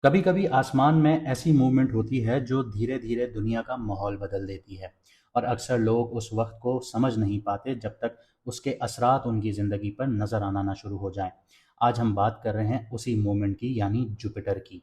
कभी कभी आसमान में ऐसी मूवमेंट होती है जो धीरे धीरे दुनिया का माहौल बदल देती है। और अक्सर लोग उस वक्त को समझ नहीं पाते जब तक उसके असरात उनकी ज़िंदगी पर नज़र आना ना शुरू हो जाएं। आज हम बात कर रहे हैं उसी मूवमेंट की, यानी जुपिटर की।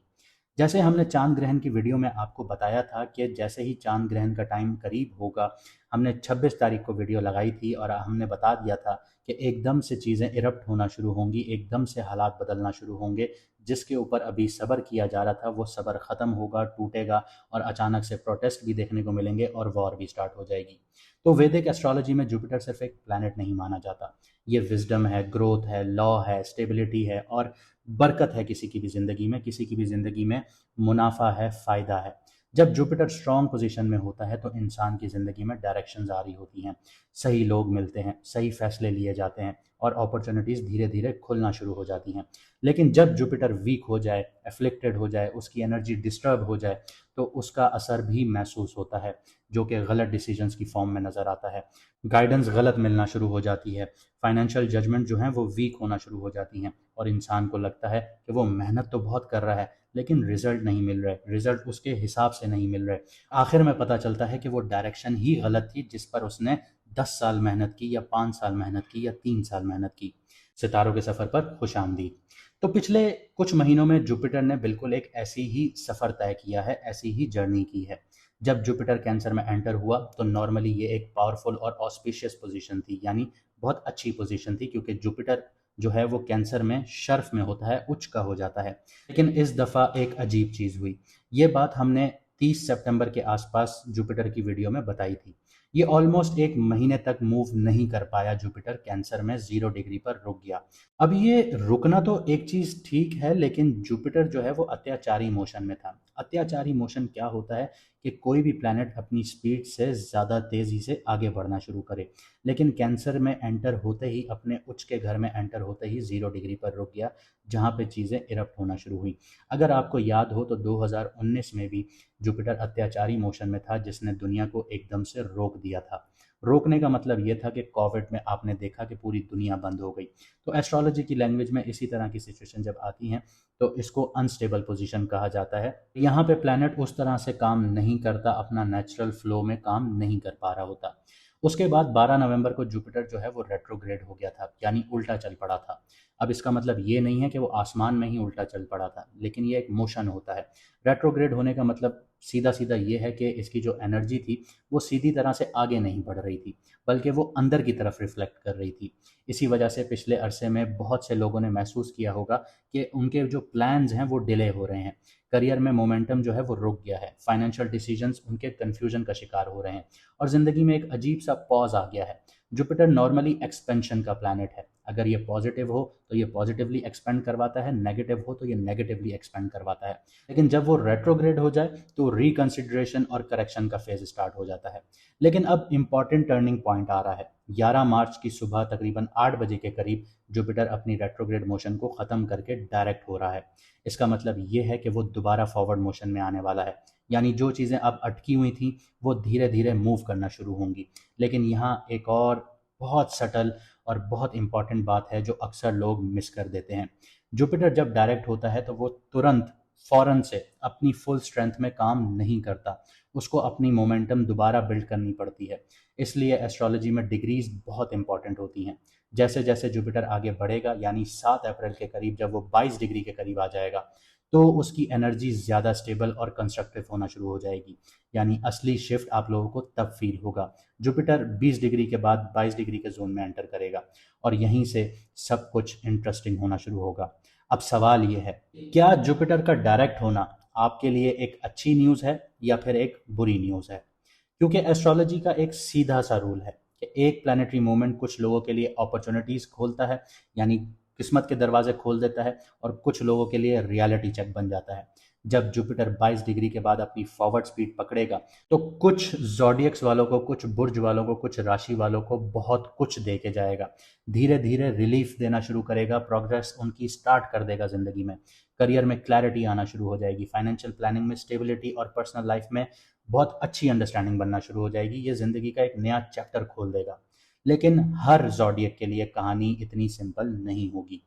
जैसे हमने चांद ग्रहण की वीडियो में आपको बताया था कि जैसे ही चांद ग्रहण का टाइम करीब होगा, हमने 26 तारीख को वीडियो लगाई थी और हमने बता दिया था कि एकदम से चीज़ें इरप्ट होना शुरू होंगी, एकदम से हालात बदलना शुरू होंगे। जिसके ऊपर अभी सब्र किया जा रहा था वो सब्र ख़त्म होगा, टूटेगा और अचानक से प्रोटेस्ट भी देखने को मिलेंगे और वॉर भी स्टार्ट हो जाएगी। तो वैदिक एस्ट्रोलॉजी में जुपिटर सिर्फ एक प्लैनेट नहीं माना जाता। ये विजडम है, ग्रोथ है, लॉ है, स्टेबिलिटी है और बरकत है। किसी की भी ज़िंदगी में, किसी की भी ज़िंदगी में मुनाफा है, फ़ायदा है। जब जुपिटर स्ट्रॉन्ग पोजीशन में होता है तो इंसान की ज़िंदगी में डायरेक्शंस आ रही होती हैं, सही लोग मिलते हैं, सही फैसले लिए जाते हैं और अपॉर्चुनिटीज़ धीरे धीरे खुलना शुरू हो जाती हैं। लेकिन जब जुपिटर वीक हो जाए, एफ्लिक्टेड हो जाए, उसकी एनर्जी डिस्टर्ब हो जाए, तो उसका असर भी महसूस होता है, जो कि गलत डिसीजंस की फॉर्म में नज़र आता है। गाइडेंस गलत मिलना शुरू हो जाती है, फाइनेंशियल जजमेंट जो हैं वो वीक होना शुरू हो जाती हैं और इंसान को लगता है कि वो मेहनत तो बहुत कर रहा है लेकिन रिजल्ट नहीं मिल रहे, रिजल्ट उसके हिसाब से नहीं मिल रहे। आखिर में पता चलता है कि वो डायरेक्शन ही गलत थी जिस पर उसने 10 साल मेहनत की या 5 साल मेहनत की या 3 साल मेहनत की। सितारों के सफ़र पर खुश आमदीद। तो पिछले कुछ महीनों में जुपिटर ने बिल्कुल एक ऐसी ही सफ़र तय किया है, ऐसी ही जर्नी की है। जब जुपिटर कैंसर में एंटर हुआ तो नॉर्मली ये एक पावरफुल और ऑस्पिशियस पोजीशन थी, यानी बहुत अच्छी पोजीशन थी, क्योंकि जुपिटर जो है वो कैंसर में शर्फ में होता है, उच्च का हो जाता है। लेकिन इस दफ़ा एक अजीब चीज़ हुई। ये बात हमने 30 सितंबर के आसपास जुपिटर की वीडियो में बताई थी। ये ऑलमोस्ट एक महीने तक मूव नहीं कर पाया, जुपिटर कैंसर में 0 डिग्री पर रुक गया। अब ये रुकना तो एक चीज़ ठीक है, लेकिन जुपिटर जो है वो अत्याचारी मोशन में था। अत्याचारी मोशन क्या होता है कि कोई भी प्लैनेट अपनी स्पीड से ज़्यादा तेज़ी से आगे बढ़ना शुरू करे। लेकिन कैंसर में एंटर होते ही, अपने उच्च के घर में एंटर होते ही 0 डिग्री पर रुक गया, जहाँ पे चीज़ें इरप्ट होना शुरू हुई। अगर आपको याद हो तो 2019 में भी जुपिटर अत्याचारी मोशन में था, जिसने दुनिया को एकदम से रोक दिया था। रोकने का मतलब ये था कि कोविड में आपने देखा कि पूरी दुनिया बंद हो गई। तो एस्ट्रोलॉजी की लैंग्वेज में इसी तरह की सिचुएशन जब आती हैं तो इसको अनस्टेबल पोजीशन कहा जाता है। यहाँ पे प्लैनेट उस तरह से काम नहीं करता, अपना नेचुरल फ्लो में काम नहीं कर पा रहा होता। उसके बाद 12 नवंबर को जुपिटर जो है वो रेट्रोग्रेड हो गया था, यानी उल्टा चल पड़ा था। अब इसका मतलब ये नहीं है कि वो आसमान में ही उल्टा चल पड़ा था, लेकिन ये एक मोशन होता है। रेट्रोग्रेड होने का मतलब सीधा सीधा ये है कि इसकी जो एनर्जी थी वो सीधी तरह से आगे नहीं बढ़ रही थी, बल्कि वो अंदर की तरफ रिफ्लेक्ट कर रही थी। इसी वजह से पिछले अरसे में बहुत से लोगों ने महसूस किया होगा कि उनके जो प्लान्स हैं वो डिले हो रहे हैं, करियर में मोमेंटम जो है वो रुक गया है, फाइनेंशियल डिसीजंस उनके कन्फ्यूजन का शिकार हो रहे हैं और ज़िंदगी में एक अजीब सा पॉज आ गया है। जुपिटर नॉर्मली एक्सपेंशन का प्लैनेट है। अगर ये पॉजिटिव हो तो ये पॉजिटिवली एक्सपेंड करवाता है, नेगेटिव हो तो ये नेगेटिवली एक्सपेंड करवाता है। लेकिन जब वो रेट्रोग्रेड हो जाए तो रिकंसिडरेशन और करेक्शन का फेज स्टार्ट हो जाता है। लेकिन अब इंपॉर्टेंट टर्निंग पॉइंट आ रहा है। 11 मार्च की सुबह तकरीबन 8 बजे के करीब जुपिटर अपनी रेट्रोग्रेड मोशन को ख़त्म करके डायरेक्ट हो रहा है। इसका मतलब ये है कि वो दोबारा फॉरवर्ड मोशन में आने वाला है, यानी जो चीज़ें अब अटकी हुई थी वो धीरे धीरे मूव करना शुरू होंगी। लेकिन यहाँ एक और बहुत सटल और बहुत इंपॉर्टेंट बात है जो अक्सर लोग मिस कर देते हैं। जुपिटर जब डायरेक्ट होता है तो वो तुरंत फ़ौरन से अपनी फुल स्ट्रेंथ में काम नहीं करता। उसको अपनी मोमेंटम दोबारा बिल्ड करनी पड़ती है। इसलिए एस्ट्रोलॉजी में डिग्रीज बहुत इंपॉर्टेंट होती हैं। जैसे जैसे जुपिटर आगे बढ़ेगा, यानी 7 अप्रैल के करीब जब वो 22 डिग्री के करीब आ जाएगा, तो उसकी एनर्जी ज़्यादा स्टेबल और कंस्ट्रक्टिव होना शुरू हो जाएगी। यानी असली शिफ्ट आप लोगों को तब फील होगा। जुपिटर 20 डिग्री के बाद 22 डिग्री के जोन में एंटर करेगा और यहीं से सब कुछ इंटरेस्टिंग होना शुरू होगा। अब सवाल ये है, क्या जुपिटर का डायरेक्ट होना आपके लिए एक अच्छी न्यूज़ है या फिर एक बुरी न्यूज़ है? क्योंकि एस्ट्रोलॉजी का एक सीधा सा रूल है कि एक प्लानिटरी मूवमेंट कुछ लोगों के लिए अपॉर्चुनिटीज़ खोलता है, यानी किस्मत के दरवाजे खोल देता है, और कुछ लोगों के लिए रियलिटी चेक बन जाता है। जब जुपिटर 22 डिग्री के बाद अपनी फॉरवर्ड स्पीड पकड़ेगा तो कुछ जॉडियक्स वालों को, कुछ बुर्ज वालों को, कुछ राशि वालों को बहुत कुछ दे के जाएगा। धीरे धीरे रिलीफ देना शुरू करेगा, प्रोग्रेस उनकी स्टार्ट कर देगा ज़िंदगी में। करियर में क्लैरिटी आना शुरू हो जाएगी, फाइनेंशियल प्लानिंग में स्टेबिलिटी और पर्सनल लाइफ में बहुत अच्छी अंडरस्टैंडिंग बनना शुरू हो जाएगी। ये ज़िंदगी का एक नया चैप्टर खोल देगा। लेकिन हर जॉडियक के लिए कहानी इतनी सिंपल नहीं होगी।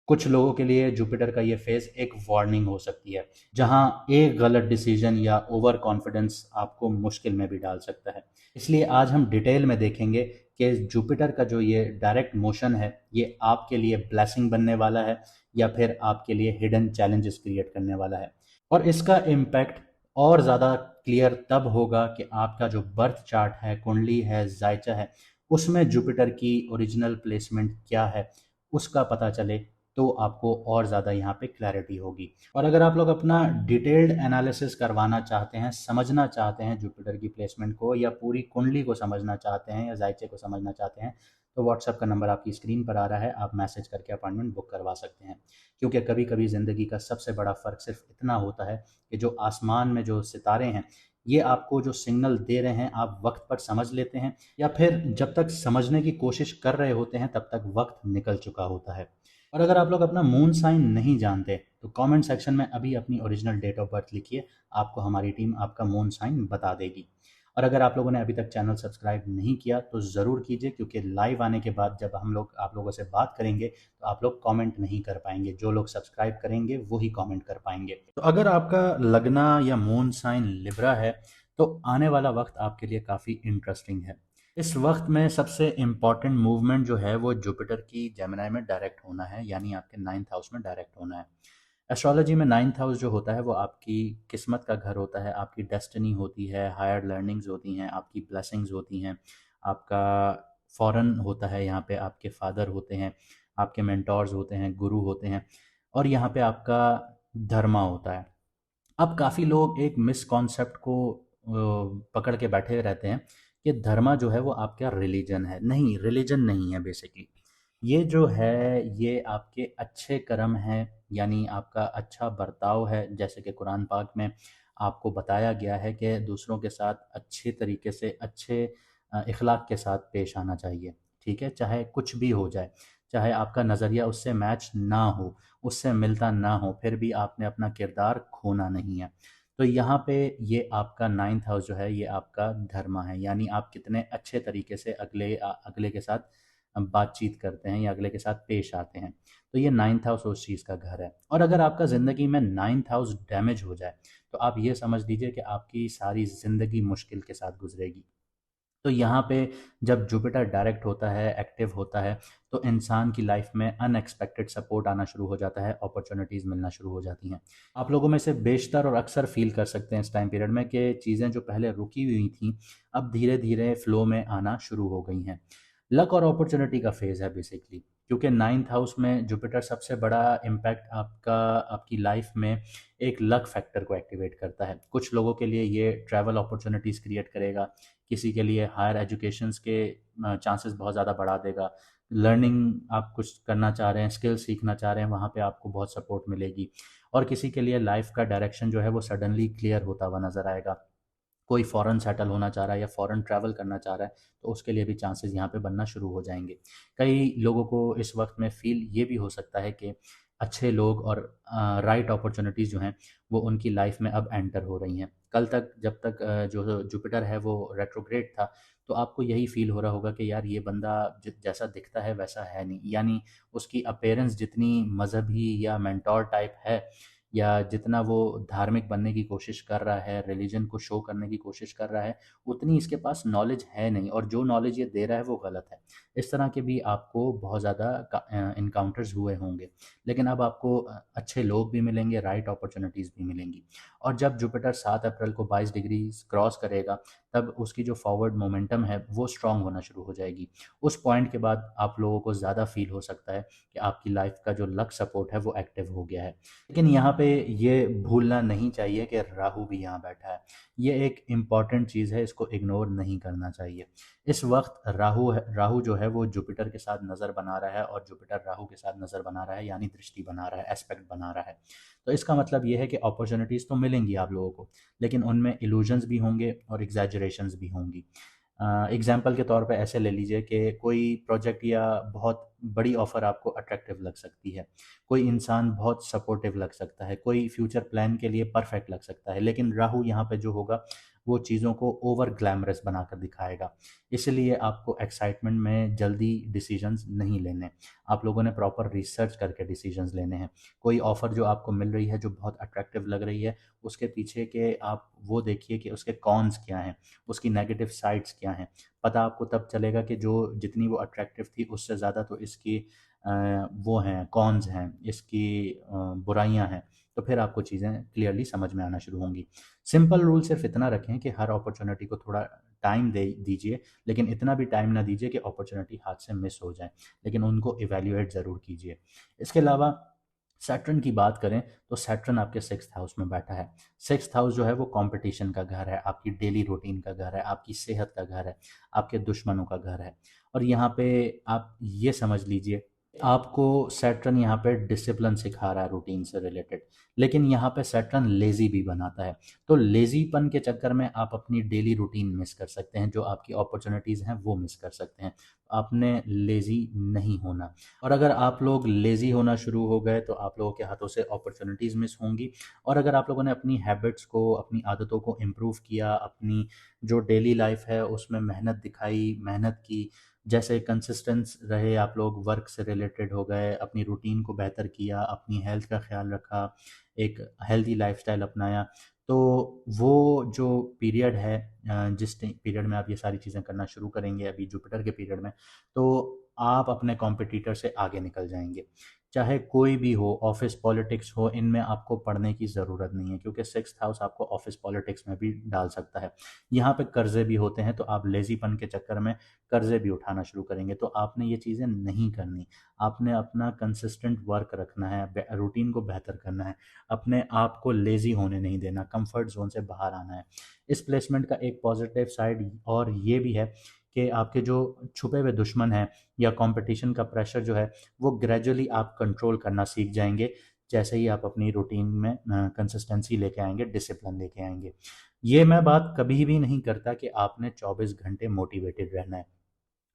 कुछ लोगों के लिए जुपिटर का ये फेज एक वार्निंग हो सकती है, जहां एक गलत डिसीजन या ओवर कॉन्फिडेंस आपको मुश्किल में भी डाल सकता है। इसलिए आज हम डिटेल में देखेंगे कि जुपिटर का जो ये डायरेक्ट मोशन है, ये आपके लिए ब्लेसिंग बनने वाला है या फिर आपके लिए हिडन चैलेंजेस क्रिएट करने वाला है। और इसका इम्पैक्ट और ज़्यादा क्लियर तब होगा कि आपका जो बर्थ चार्ट है, कुंडली है, जायचा है, उसमें जुपिटर की ओरिजिनल प्लेसमेंट क्या है, उसका पता चले, तो आपको और ज़्यादा यहाँ पे क्लैरिटी होगी। और अगर आप लोग अपना डिटेल्ड एनालिसिस करवाना चाहते हैं, समझना चाहते हैं जुपिटर की प्लेसमेंट को, या पूरी कुंडली को समझना चाहते हैं, या जायचे को समझना चाहते हैं, तो व्हाट्सएप का नंबर आपकी स्क्रीन पर आ रहा है, आप मैसेज करके अपॉइंटमेंट बुक करवा सकते हैं। क्योंकि कभी कभी ज़िंदगी का सबसे बड़ा फ़र्क सिर्फ इतना होता है कि जो आसमान में जो सितारे हैं, ये आपको जो सिग्नल दे रहे हैं, आप वक्त पर समझ लेते हैं, या फिर जब तक समझने की कोशिश कर रहे होते हैं तब तक वक्त निकल चुका होता है। और अगर आप लोग अपना मून साइन नहीं जानते, तो कमेंट सेक्शन में अभी अपनी ओरिजिनल डेट ऑफ बर्थ लिखिए, आपको हमारी टीम आपका मून साइन बता देगी। और अगर आप लोगों ने अभी तक चैनल सब्सक्राइब नहीं किया तो ज़रूर कीजिए, क्योंकि लाइव आने के बाद जब हम लोग आप लोगों से बात करेंगे तो आप लोग कमेंट नहीं कर पाएंगे, जो लोग सब्सक्राइब करेंगे वही कमेंट कर पाएंगे। तो अगर आपका लगना या मून साइन लिब्रा है, तो आने वाला वक्त आपके लिए काफ़ी इंटरेस्टिंग है। इस वक्त में सबसे इम्पॉर्टेंट मूवमेंट जो है वो जुपिटर की जेमिनी में डायरेक्ट होना है, यानी आपके 9th हाउस में डायरेक्ट होना है। एस्ट्रोलॉजी में 9th हाउस जो होता है वो आपकी किस्मत का घर होता है, आपकी डेस्टिनी होती है, हायर लर्निंग्स होती हैं, आपकी ब्लेसिंग्स होती हैं, आपका फॉरेन होता है, यहाँ पे आपके फादर होते हैं, आपके मेंटोर्स होते हैं, गुरु होते हैं, और यहाँ पे आपका धर्मा होता है। अब काफ़ी लोग एक मिसकॉन्सेप्ट को पकड़ के बैठे रहते हैं कि धर्मा जो है वो आपका रिलीजन है। नहीं, रिलीजन नहीं है बेसिकली। ये जो है ये आपके अच्छे कर्म हैं, यानी आपका अच्छा बर्ताव है। जैसे कि कुरान पाक में आपको बताया गया है कि दूसरों के साथ अच्छे तरीके से, अच्छे इखलाक के साथ पेश आना चाहिए। ठीक है, चाहे कुछ भी हो जाए, चाहे आपका नज़रिया उससे मैच ना हो, उससे मिलता ना हो, फिर भी आपने अपना किरदार खोना नहीं है। तो यहाँ पे ये आपका 9th हाउस जो है ये आपका धर्मा है, यानी आप कितने अच्छे तरीके से अगले के साथ बातचीत करते हैं या अगले के साथ पेश आते हैं। तो ये 9th हाउस उस चीज़ का घर है। और अगर आपका ज़िंदगी में 9th हाउस डैमेज हो जाए, तो आप ये समझ लीजिए कि आपकी सारी ज़िंदगी मुश्किल के साथ गुजरेगी। तो यहाँ पे जब जुपिटर डायरेक्ट होता है, एक्टिव होता है, तो इंसान की लाइफ में अनएक्सपेक्टेड सपोर्ट आना शुरू हो जाता है, अपॉर्चुनिटीज़ मिलना शुरू हो जाती हैं। आप लोगों में से बेशतर और अक्सर फील कर सकते हैं इस टाइम पीरियड में कि चीज़ें जो पहले रुकी हुई थी, अब धीरे धीरे फ्लो में आना शुरू हो गई हैं। लक और अपॉर्चुनिटी का फेज़ है बेसिकली, क्योंकि 9th हाउस में जुपिटर सबसे बड़ा इम्पैक्ट आपकी लाइफ में एक लक फैक्टर को एक्टिवेट करता है। कुछ लोगों के लिए ये ट्रैवल अपॉर्चुनिटीज़ क्रिएट करेगा, किसी के लिए हायर एजुकेशंस के चांसेस बहुत ज़्यादा बढ़ा देगा। लर्निंग, आप कुछ करना चाह रहे हैं, स्किल सीखना चाह रहे हैं, वहाँ पे आपको बहुत सपोर्ट मिलेगी। और किसी के लिए लाइफ का डायरेक्शन जो है वो सडनली क्लियर होता हुआ नज़र आएगा। कोई फ़ॉरेन सेटल होना चाह रहा है या फ़ॉरेन ट्रैवल करना चाह रहा है, तो उसके लिए भी चांसेस यहाँ पे बनना शुरू हो जाएंगे। कई लोगों को इस वक्त में फ़ील ये भी हो सकता है कि अच्छे लोग और राइट अपॉर्चुनिटीज़ जो हैं वो उनकी लाइफ में अब एंटर हो रही हैं। कल तक जब तक जो जुपिटर है वो रेट्रोग्रेड था, तो आपको यही फ़ील हो रहा होगा कि यार ये बंदा जैसा दिखता है वैसा है नहीं, यानी उसकी अपीयरेंस जितनी मजहबी या मेंटोर टाइप है, या जितना वो धार्मिक बनने की कोशिश कर रहा है, रिलीजन को शो करने की कोशिश कर रहा है, उतनी इसके पास नॉलेज है नहीं, और जो नॉलेज ये दे रहा है वो गलत है। इस तरह के भी आपको बहुत ज़्यादा इनकाउंटर्स हुए होंगे। लेकिन अब आपको अच्छे लोग भी मिलेंगे, राइट अपॉर्चुनिटीज़ भी मिलेंगी। और जब जुपिटर 7 अप्रैल को 22 डिग्री क्रॉस करेगा, तब उसकी जो फॉरवर्ड मोमेंटम है वो स्ट्रांग होना शुरू हो जाएगी। उस पॉइंट के बाद आप लोगों को ज़्यादा फील हो सकता है कि आपकी लाइफ का जो लक सपोर्ट है वो एक्टिव हो गया है। लेकिन यहाँ पे ये भूलना नहीं चाहिए कि राहु भी यहाँ बैठा है। ये एक इम्पॉर्टेंट चीज़ है, इसको इग्नोर नहीं करना चाहिए। इस वक्त राहु जो है वो जुपिटर के साथ नज़र बना रहा है, और जुपिटर राहु के साथ नज़र बना रहा है, यानी दृष्टि बना रहा है, एस्पेक्ट बना रहा है। तो इसका मतलब ये है कि अपॉर्चुनिटीज़ तो मिलेंगी आप लोगों को, लेकिन उनमें इल्यूजन्स भी होंगे और एग्जैजरेशंस भी होंगी। एग्जाम्पल के तौर पे ऐसे ले लीजिए कि कोई प्रोजेक्ट या बहुत बड़ी ऑफ़र आपको अट्रैक्टिव लग सकती है, कोई इंसान बहुत सपोर्टिव लग सकता है, कोई फ्यूचर प्लान के लिए परफेक्ट लग सकता है, लेकिन राहु यहाँ पे जो होगा वो चीज़ों को ओवर ग्लैमरस बनाकर दिखाएगा। इसलिए आपको एक्साइटमेंट में जल्दी डिसीजंस नहीं लेने, आप लोगों ने प्रॉपर रिसर्च करके डिसीजंस लेने हैं। कोई ऑफ़र जो आपको मिल रही है जो बहुत अट्रैक्टिव लग रही है, उसके पीछे के आप वो देखिए कि उसके कॉन्स क्या हैं, उसकी नेगेटिव साइड्स क्या हैं। पता आपको तब चलेगा कि जो जितनी वो अट्रैक्टिव थी उससे ज़्यादा तो इसकी वो हैं, कॉन्स हैं, इसकी बुराइयाँ हैं। तो फिर आपको चीज़ें क्लियरली समझ में आना शुरू होंगी। सिंपल रूल सिर्फ इतना रखें कि हर अपॉर्चुनिटी को थोड़ा टाइम दे दीजिए, लेकिन इतना भी टाइम ना दीजिए कि अपॉर्चुनिटी हाथ से मिस हो जाए, लेकिन उनको इवैल्यूएट ज़रूर कीजिए। इसके अलावा सैटर्न की बात करें तो सैटर्न आपके सिक्स्थ हाउस में बैठा है। सिक्स्थ हाउस जो है वो कंपटीशन का घर है, आपकी डेली रूटीन का घर है, आपकी सेहत का घर है, आपके दुश्मनों का घर है। और यहाँ पे आप ये समझ लीजिए, आपको सैटर्न यहाँ पे डिसिप्लिन सिखा रहा है रूटीन से रिलेटेड, लेकिन यहाँ पे सैटर्न लेज़ी भी बनाता है। तो लेज़ीपन के चक्कर में आप अपनी डेली रूटीन मिस कर सकते हैं, जो आपकी अपॉर्चुनिटीज़ हैं वो मिस कर सकते हैं। आपने लेज़ी नहीं होना, और अगर आप लोग लेज़ी होना शुरू हो गए तो आप लोगों के हाथों से अपॉर्चुनिटीज़ मिस होंगी। और अगर आप लोगों ने अपनी हैबिट्स को, अपनी आदतों को इम्प्रूव किया, अपनी जो डेली लाइफ है उसमें मेहनत दिखाई, मेहनत की, जैसे कंसिस्टेंस रहे, आप लोग वर्क से रिलेटेड हो गए, अपनी रूटीन को बेहतर किया, अपनी हेल्थ का ख्याल रखा, एक हेल्दी लाइफस्टाइल अपनाया, तो वो जो पीरियड है, जिस पीरियड में आप ये सारी चीज़ें करना शुरू करेंगे अभी जुपिटर के पीरियड में, तो आप अपने कॉम्पिटिटर से आगे निकल जाएंगे। चाहे कोई भी हो, ऑफिस पॉलिटिक्स हो, इनमें आपको पढ़ने की ज़रूरत नहीं है, क्योंकि सिक्स्थ हाउस आपको ऑफिस पॉलिटिक्स में भी डाल सकता है। यहाँ पे कर्जे भी होते हैं, तो आप लेजीपन के चक्कर में कर्जे भी उठाना शुरू करेंगे, तो आपने ये चीज़ें नहीं करनी। आपने अपना कंसिस्टेंट वर्क रखना है, रूटीन को बेहतर करना है, अपने आप को लेज़ी होने नहीं देना, कंफर्ट जोन से बाहर आना है। इस प्लेसमेंट का एक पॉजिटिव साइड और ये भी है कि आपके जो छुपे हुए दुश्मन हैं या कंपटीशन का प्रेशर जो है वो ग्रेजुअली आप कंट्रोल करना सीख जाएंगे, जैसे ही आप अपनी रूटीन में कंसिस्टेंसी लेके आएंगे, डिसिप्लिन लेके आएंगे। ये मैं बात कभी भी नहीं करता कि आपने 24 घंटे मोटिवेटेड रहना है।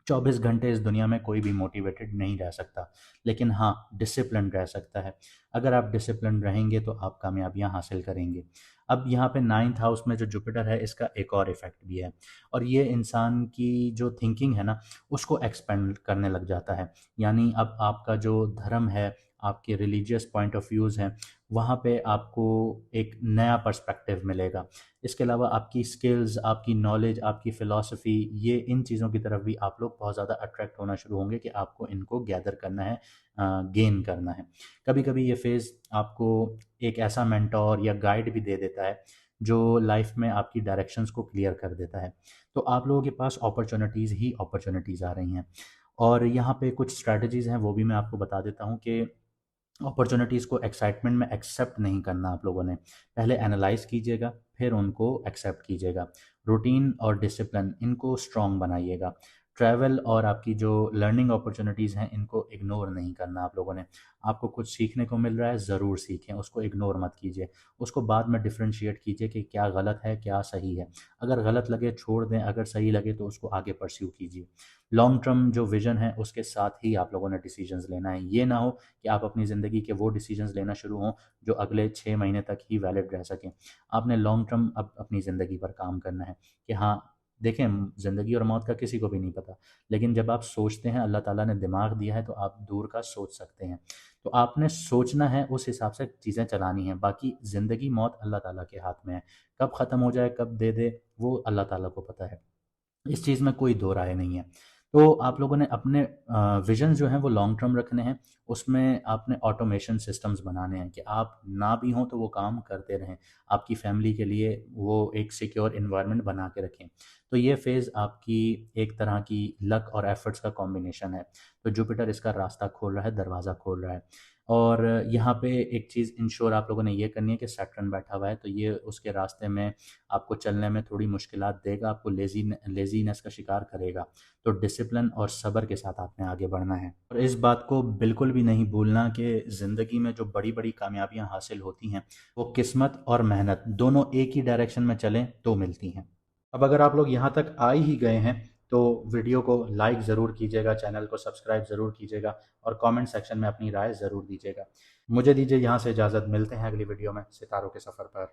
24 घंटे इस दुनिया में कोई भी मोटिवेटेड नहीं रह सकता, लेकिन हाँ, डिसिप्लिन रह सकता है। अगर आप डिसिप्लिन रहेंगे तो आप कामयाबियाँ हासिल करेंगे। अब यहाँ पे नाइन्थ हाउस में जो जुपिटर है, इसका एक और इफेक्ट भी है, और ये इंसान की जो थिंकिंग है ना, उसको एक्सपेंड करने लग जाता है। यानी अब आपका जो धर्म है, आपके रिलीजियस पॉइंट ऑफ व्यूज़ हैं, वहाँ पे आपको एक नया पर्सपेक्टिव मिलेगा। इसके अलावा आपकी स्किल्स, आपकी नॉलेज, आपकी फ़िलॉसफ़ी, ये इन चीज़ों की तरफ भी आप लोग बहुत ज़्यादा अट्रैक्ट होना शुरू होंगे कि आपको इनको गैदर करना है, गेन करना है। कभी-कभी ये फ़ेज़ आपको एक ऐसा मेंटोर या गाइड भी दे देता है, जो लाइफ़ में आपकी डायरेक्शंस को क्लियर कर देता है। तो आप लोगों के पास अपॉर्च्युनिटीज़ ही अपॉर्च्युनिटीज़ आ रही हैं। और यहाँ पे कुछ स्ट्रैटेजीज़ हैं, वो भी मैं आपको बता देता हूँ कि अपॉर्चुनिटीज़ को एक्साइटमेंट में एक्सेप्ट नहीं करना आप लोगों ने। पहले एनालाइज़ कीजिएगा, फिर उनको एक्सेप्ट कीजिएगा। रूटीन और डिसिप्लिन, इनको स्ट्रॉन्ग बनाइएगा। ट्रैवल और आपकी जो लर्निंग अपॉर्चुनिटीज़ हैं, इनको इग्नोर नहीं करना आप लोगों ने। आपको कुछ सीखने को मिल रहा है, ज़रूर सीखें, उसको इग्नोर मत कीजिए। उसको बाद में डिफरेंशिएट कीजिए कि क्या गलत है, क्या सही है। अगर गलत लगे छोड़ दें, अगर सही लगे तो उसको आगे परस्यू कीजिए। लॉन्ग टर्म जो विज़न है उसके साथ ही आप लोगों ने डिसीजंस लेना है। ये ना हो कि आप अपनी ज़िंदगी के वो डिसीजंस लेना शुरू हों जो अगले 6 महीने तक ही वैलिड रह सकें। आपने लॉन्ग टर्म अब अपनी ज़िंदगी पर काम करना है कि हाँ, देखें, ज़िंदगी और मौत का किसी को भी नहीं पता, लेकिन जब आप सोचते हैं, अल्लाह ताला ने दिमाग दिया है तो आप दूर का सोच सकते हैं। तो आपने सोचना है, उस हिसाब से चीज़ें चलानी हैं। बाकी ज़िंदगी मौत अल्लाह ताला के हाथ में है। कब ख़त्म हो जाए, कब दे दे, वो अल्लाह ताला को पता है। इस चीज़ में कोई दो राय नहीं है। तो आप लोगों ने अपने विज़न जो हैं वो लॉन्ग टर्म रखने हैं, उसमें आपने ऑटोमेशन सिस्टम्स बनाने हैं कि आप ना भी हों तो वो काम करते रहें। आपकी फ़ैमिली के लिए वो एक सिक्योर एनवायरनमेंट बना के रखें। तो ये फ़ेज़ आपकी एक तरह की लक और एफ़र्ट्स का कॉम्बिनेशन है। तो जुपिटर इसका रास्ता खोल रहा है, दरवाज़ा खोल रहा है। और यहाँ पे एक चीज़ इंश्योर आप लोगों ने ये करनी है कि सैटर्न बैठा हुआ है, तो ये उसके रास्ते में आपको चलने में थोड़ी मुश्किलात देगा, आपको लेज़ीनेस का शिकार करेगा। तो डिसिप्लिन और सब्र के साथ आपने आगे बढ़ना है। और इस बात को बिल्कुल भी नहीं भूलना कि ज़िंदगी में जो बड़ी-बड़ी कामयाबियाँ हासिल होती हैं, वो किस्मत और मेहनत दोनों एक ही डायरेक्शन में चलें तो मिलती हैं। अब अगर आप लोग यहाँ तक आ ही गए हैं, तो वीडियो को लाइक ज़रूर कीजिएगा, चैनल को सब्सक्राइब ज़रूर कीजिएगा और कमेंट सेक्शन में अपनी राय ज़रूर दीजिएगा। मुझे दीजिए यहाँ से इजाज़त, मिलते हैं अगली वीडियो में सितारों के सफ़र पर।